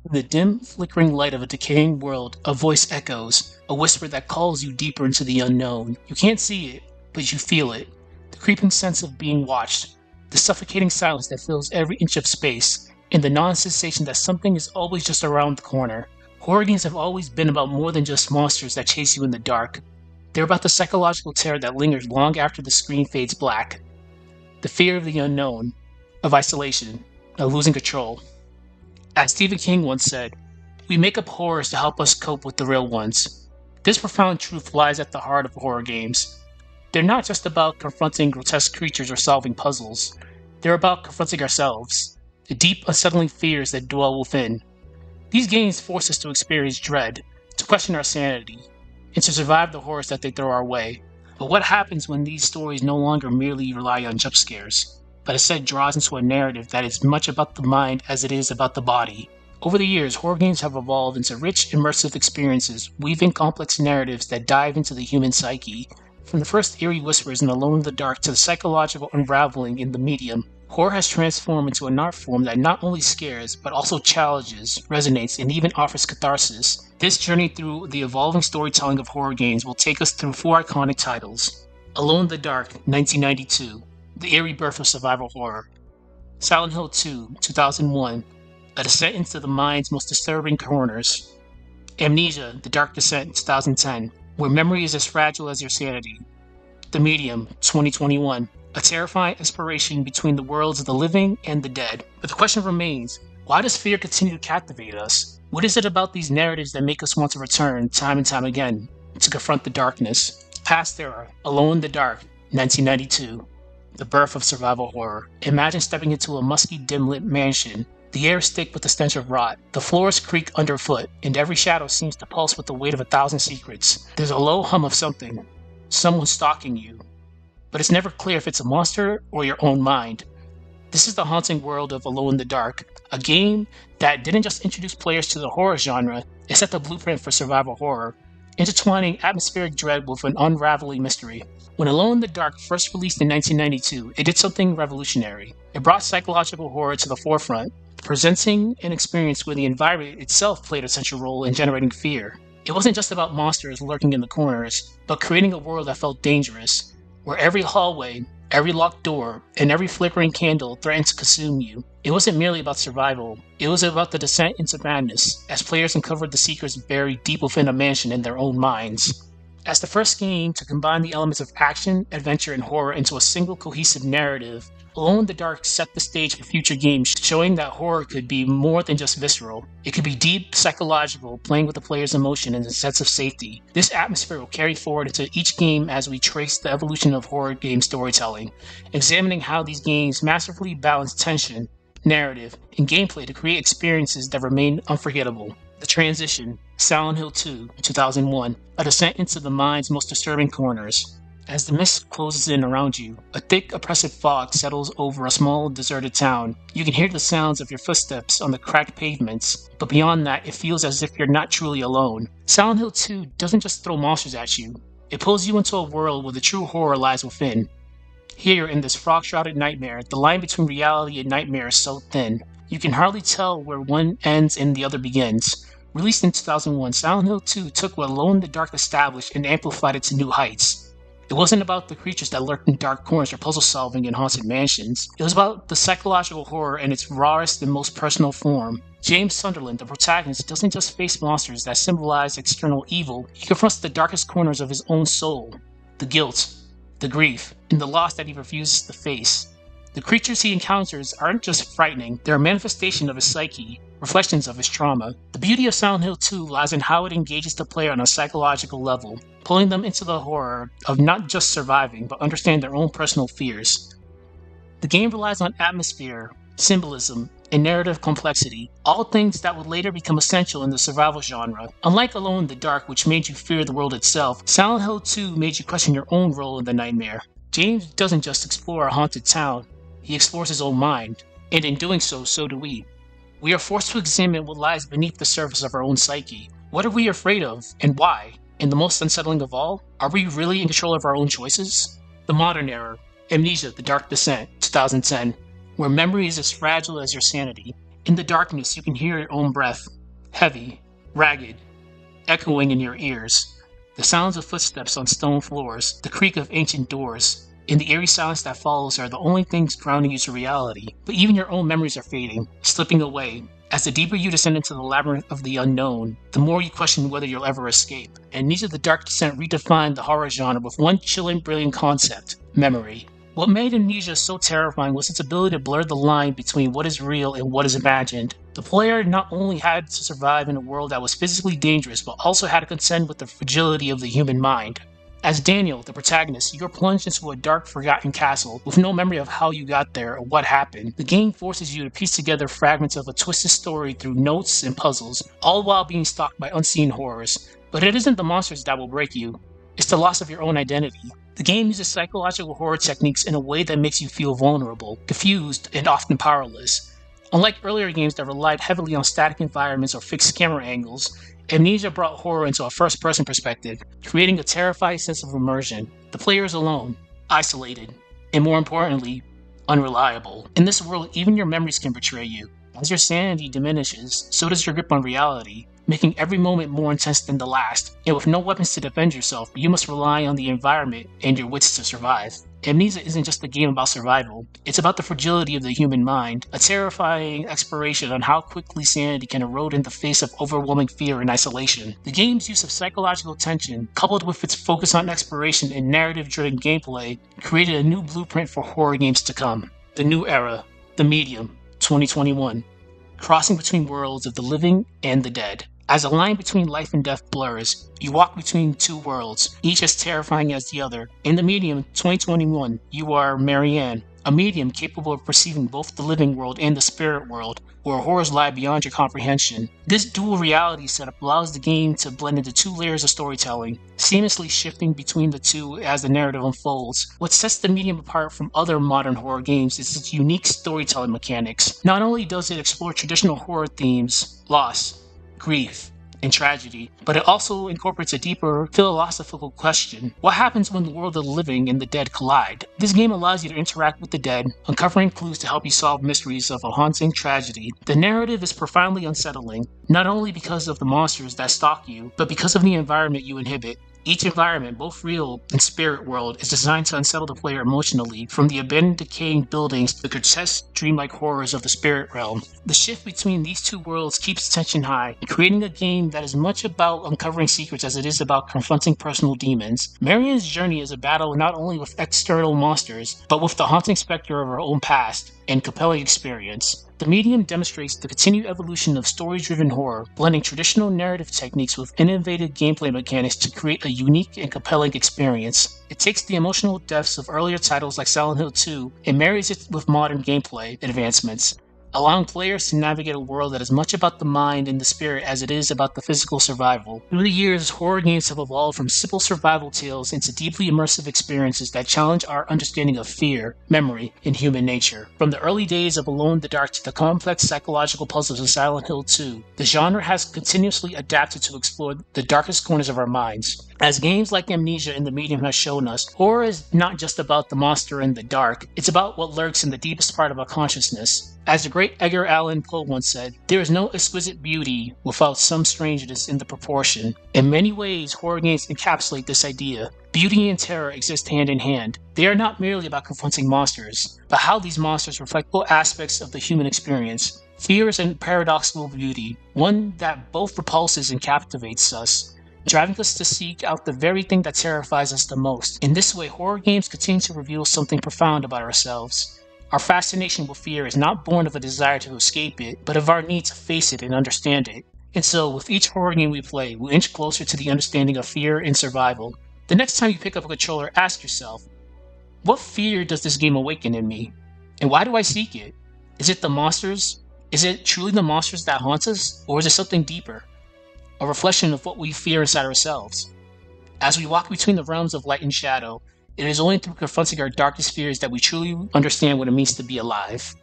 In the dim, flickering light of a decaying world, a voice echoes, a whisper that calls you deeper into the unknown. You can't see it, but you feel it. The creeping sense of being watched, the suffocating silence that fills every inch of space, and the non sensation that something is always just around the corner. Horror games have always been about more than just monsters that chase you in the dark. They're about the psychological terror that lingers long after the screen fades black. The fear of the unknown, of isolation, of losing control. As Stephen King once said, we make up horrors to help us cope with the real ones. This profound truth lies at the heart of horror games. They're not just about confronting grotesque creatures or solving puzzles. They're about confronting ourselves, the deep, unsettling fears that dwell within. These games force us to experience dread, to question our sanity, and to survive the horrors that they throw our way. But what happens when these stories no longer merely rely on jump scares, but instead draws into a narrative that is much about the mind as it is about the body? Over the years, horror games have evolved into rich, immersive experiences, weaving complex narratives that dive into the human psyche. From the first eerie whispers in Alone in the Dark to the psychological unraveling in The Medium, horror has transformed into an art form that not only scares, but also challenges, resonates, and even offers catharsis. This journey through the evolving storytelling of horror games will take us through four iconic titles: Alone in the Dark, 1992, the eerie birth of survival horror; Silent Hill 2, 2001, a descent into the mind's most disturbing corners; Amnesia, The Dark Descent, 2010, where memory is as fragile as your sanity; The Medium, 2021, a terrifying exploration between the worlds of the living and the dead. But the question remains, why does fear continue to captivate us? What is it about these narratives that make us want to return time and time again to confront the darkness? Past Era, Alone in the Dark, 1992, the birth of survival horror. Imagine stepping into a musky, dim-lit mansion. The air is thick with the stench of rot, the floors creak underfoot, and every shadow seems to pulse with the weight of 1,000 secrets. There's a low hum of something, someone stalking you, but it's never clear if it's a monster or your own mind. This is the haunting world of Alone in the Dark, a game that didn't just introduce players to the horror genre, it set the blueprint for survival horror, intertwining atmospheric dread with an unraveling mystery. When Alone in the Dark first released in 1992, it did something revolutionary. It brought psychological horror to the forefront, presenting an experience where the environment itself played a central role in generating fear. It wasn't just about monsters lurking in the corners, but creating a world that felt dangerous, where every hallway, every locked door, and every flickering candle threatened to consume you. It wasn't merely about survival, it was about the descent into madness, as players uncovered the secrets buried deep within a mansion in their own minds. As the first game to combine the elements of action, adventure, and horror into a single cohesive narrative, Alone in the Dark set the stage for future games, showing that horror could be more than just visceral. It could be deep, psychological, playing with the player's emotion and a sense of safety. This atmosphere will carry forward into each game as we trace the evolution of horror game storytelling, examining how these games masterfully balance tension, narrative, and gameplay to create experiences that remain unforgettable. The Transition, Silent Hill 2, 2001, a descent into the mind's most disturbing corners. As the mist closes in around you, a thick, oppressive fog settles over a small, deserted town. You can hear the sounds of your footsteps on the cracked pavements, but beyond that, it feels as if you're not truly alone. Silent Hill 2 doesn't just throw monsters at you, it pulls you into a world where the true horror lies within. Here, in this frog-shrouded nightmare, the line between reality and nightmare is so thin, you can hardly tell where one ends and the other begins. Released in 2001, Silent Hill 2 took what Alone in the Dark established and amplified it to new heights. It wasn't about the creatures that lurked in dark corners or puzzle solving in haunted mansions. It was about the psychological horror in its rawest and most personal form. James Sunderland, the protagonist, doesn't just face monsters that symbolize external evil, he confronts the darkest corners of his own soul, the guilt, the grief, and the loss that he refuses to face. The creatures he encounters aren't just frightening, they're a manifestation of his psyche, reflections of his trauma. The beauty of Silent Hill 2 lies in how it engages the player on a psychological level, pulling them into the horror of not just surviving, but understanding their own personal fears. The game relies on atmosphere, symbolism, and narrative complexity, all things that would later become essential in the survival genre. Unlike Alone in the Dark, which made you fear the world itself, Silent Hill 2 made you question your own role in the nightmare. James doesn't just explore a haunted town, he explores his own mind, and in doing so, so do we. We are forced to examine what lies beneath the surface of our own psyche. What are we afraid of, and why? And the most unsettling of all, are we really in control of our own choices? The Modern Era, Amnesia, The Dark Descent, 2010, where memory is as fragile as your sanity. In the darkness, you can hear your own breath, heavy, ragged, echoing in your ears. The sounds of footsteps on stone floors, the creak of ancient doors, and the eerie silence that follows are the only things grounding you to reality. But even your own memories are fading, slipping away. As the deeper you descend into the labyrinth of the unknown, the more you question whether you'll ever escape. Amnesia: The Dark Descent redefined the horror genre with one chilling, brilliant concept: memory. What made Amnesia so terrifying was its ability to blur the line between what is real and what is imagined. The player not only had to survive in a world that was physically dangerous, but also had to contend with the fragility of the human mind. As Daniel, the protagonist, you're plunged into a dark, forgotten castle with no memory of how you got there or what happened. The game forces you to piece together fragments of a twisted story through notes and puzzles, all while being stalked by unseen horrors. But it isn't the monsters that will break you, it's the loss of your own identity. The game uses psychological horror techniques in a way that makes you feel vulnerable, confused, and often powerless. Unlike earlier games that relied heavily on static environments or fixed camera angles, Amnesia brought horror into a first-person perspective, creating a terrifying sense of immersion. The player is alone, isolated, and more importantly, unreliable. In this world, even your memories can betray you. As your sanity diminishes, so does your grip on reality, making every moment more intense than the last. And with no weapons to defend yourself, you must rely on the environment and your wits to survive. Amnesia isn't just a game about survival, it's about the fragility of the human mind, a terrifying exploration on how quickly sanity can erode in the face of overwhelming fear and isolation. The game's use of psychological tension, coupled with its focus on exploration and narrative-driven gameplay, created a new blueprint for horror games to come. The new era, the medium, 2021, crossing between worlds of the living and the dead. As the line between life and death blurs, you walk between two worlds, each as terrifying as the other. In the medium, 2021, you are Marianne, a medium capable of perceiving both the living world and the spirit world, where horrors lie beyond your comprehension. This dual reality setup allows the game to blend into two layers of storytelling, seamlessly shifting between the two as the narrative unfolds. What sets the medium apart from other modern horror games is its unique storytelling mechanics. Not only does it explore traditional horror themes, loss, grief, and tragedy, but it also incorporates a deeper philosophical question. What happens when the world of the living and the dead collide? This game allows you to interact with the dead, uncovering clues to help you solve mysteries of a haunting tragedy. The narrative is profoundly unsettling, not only because of the monsters that stalk you, but because of the environment you inhabit. Each environment, both real and spirit world, is designed to unsettle the player emotionally, from the abandoned decaying buildings to the grotesque, dreamlike horrors of the spirit realm. The shift between these two worlds keeps tension high, creating a game that is much about uncovering secrets as it is about confronting personal demons. Marianne's journey is a battle not only with external monsters, but with the haunting specter of her own past, and compelling experience. The medium demonstrates the continued evolution of story-driven horror, blending traditional narrative techniques with innovative gameplay mechanics to create a unique and compelling experience. It takes the emotional depths of earlier titles like Silent Hill 2 and marries it with modern gameplay advancements, allowing players to navigate a world that is much about the mind and the spirit as it is about the physical survival. Through the years, horror games have evolved from simple survival tales into deeply immersive experiences that challenge our understanding of fear, memory, and human nature. From the early days of Alone in the Dark to the complex psychological puzzles of Silent Hill 2, the genre has continuously adapted to explore the darkest corners of our minds. As games like Amnesia and the medium has shown us, horror is not just about the monster in the dark, it's about what lurks in the deepest part of our consciousness. As the great Edgar Allan Poe once said, there is no exquisite beauty without some strangeness in the proportion. In many ways, horror games encapsulate this idea. Beauty and terror exist hand in hand. They are not merely about confronting monsters, but how these monsters reflect all aspects of the human experience. Fear is a paradoxical beauty, one that both repulses and captivates us, driving us to seek out the very thing that terrifies us the most. In this way, horror games continue to reveal something profound about ourselves. Our fascination with fear is not born of a desire to escape it, but of our need to face it and understand it. And so, with each horror game we play, we inch closer to the understanding of fear and survival. The next time you pick up a controller, ask yourself, what fear does this game awaken in me? And why do I seek it? Is it the monsters? Is it truly the monsters that haunt us? Or is it something deeper? A reflection of what we fear inside ourselves? As we walk between the realms of light and shadow, it is only through confronting our darkest fears that we truly understand what it means to be alive.